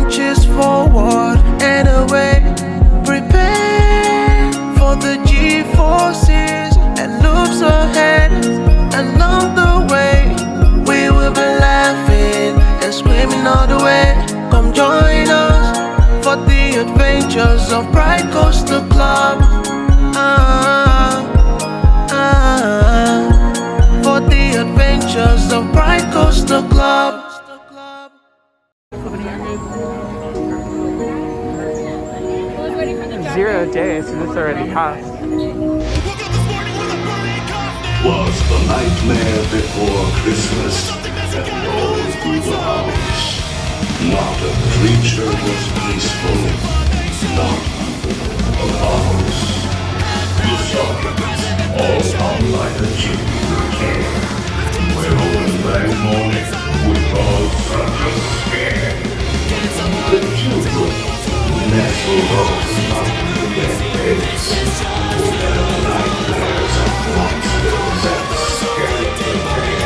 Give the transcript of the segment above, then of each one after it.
marches forward and away. Prepare for the G-forces and loops ahead. Along the way, we will be laughing and screaming all the way. Come join us for the adventures of Pride Coastal Club. For the adventures of Pride Coastal Club. 0 days, so this already passed. Was the nightmare before Christmas that rolled through the house. Not a creature was peaceful, not a house. You saw it, all on like a genuine care. Where open black morning would cause such a scare. The children nestled up under their beds, who had nightmares of monsters and skeleton heads.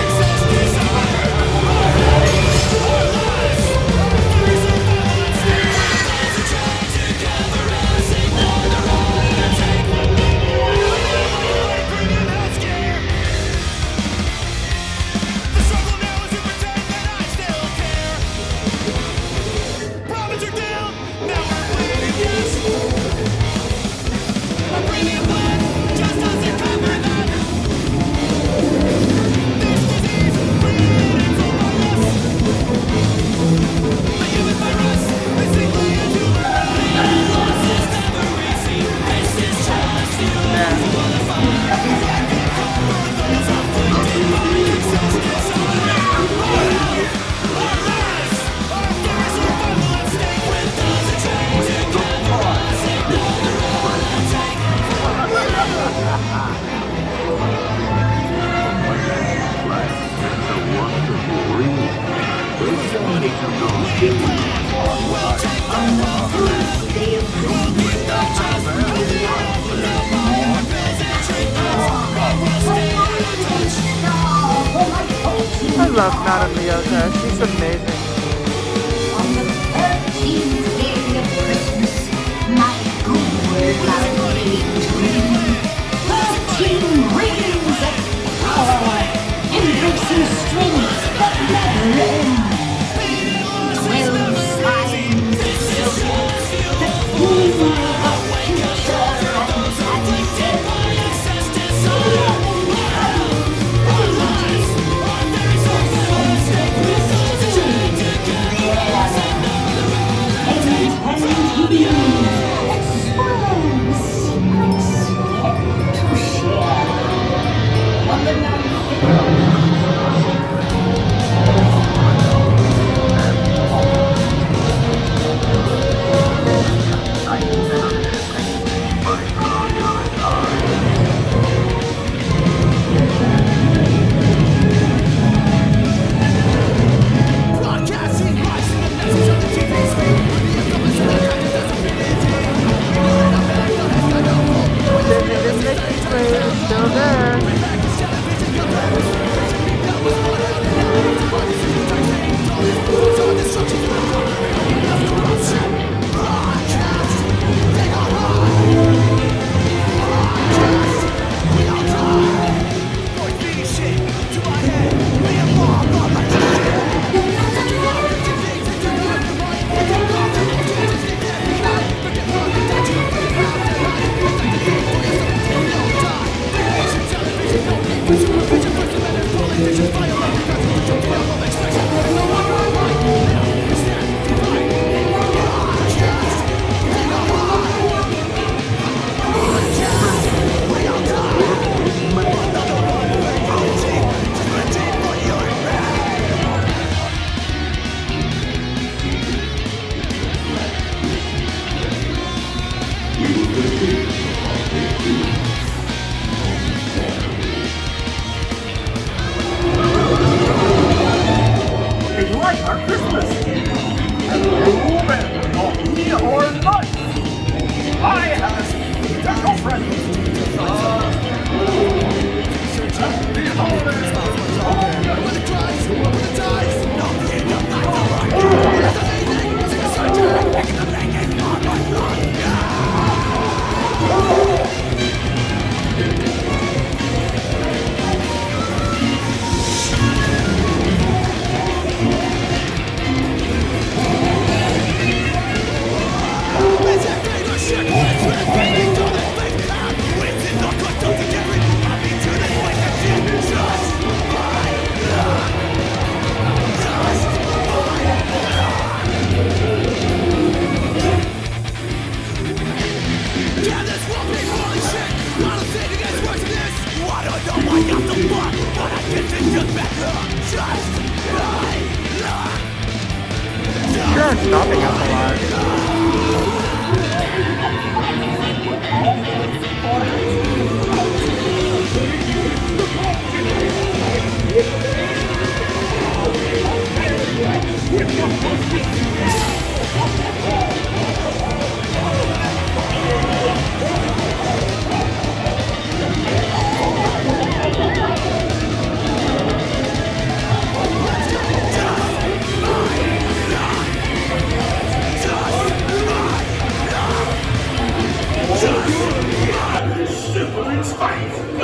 I love Madame Leota, she's amazing. On the 13th day of Christmas, my good word came to me. 13 rings of power, embracing strength that never ends. 12 signs of silver, that prove of future and death. Still there. Sure, I'm stopping us a lot.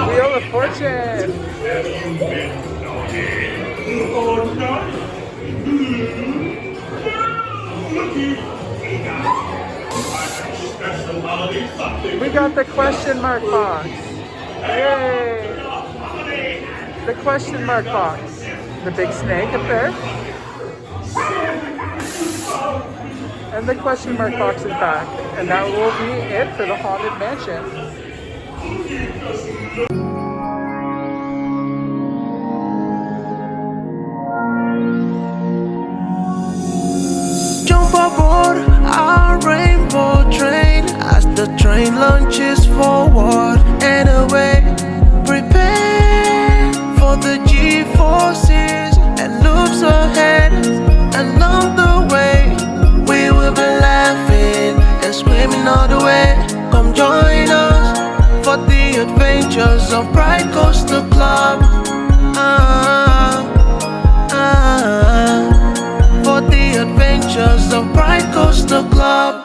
Wheel of Fortune! We got the question mark box! Yay! The question mark box. The big snake up there. And the question mark box is back. And that will be it for the Haunted Mansion. Jump aboard our rainbow train as the train launches forward and away. Prepare for the G-forces and loops ahead. Along the way, we will be laughing and swimming all the way. Come join us for the adventures of Pride Coaster Club. For the adventures of Pride Coaster Club.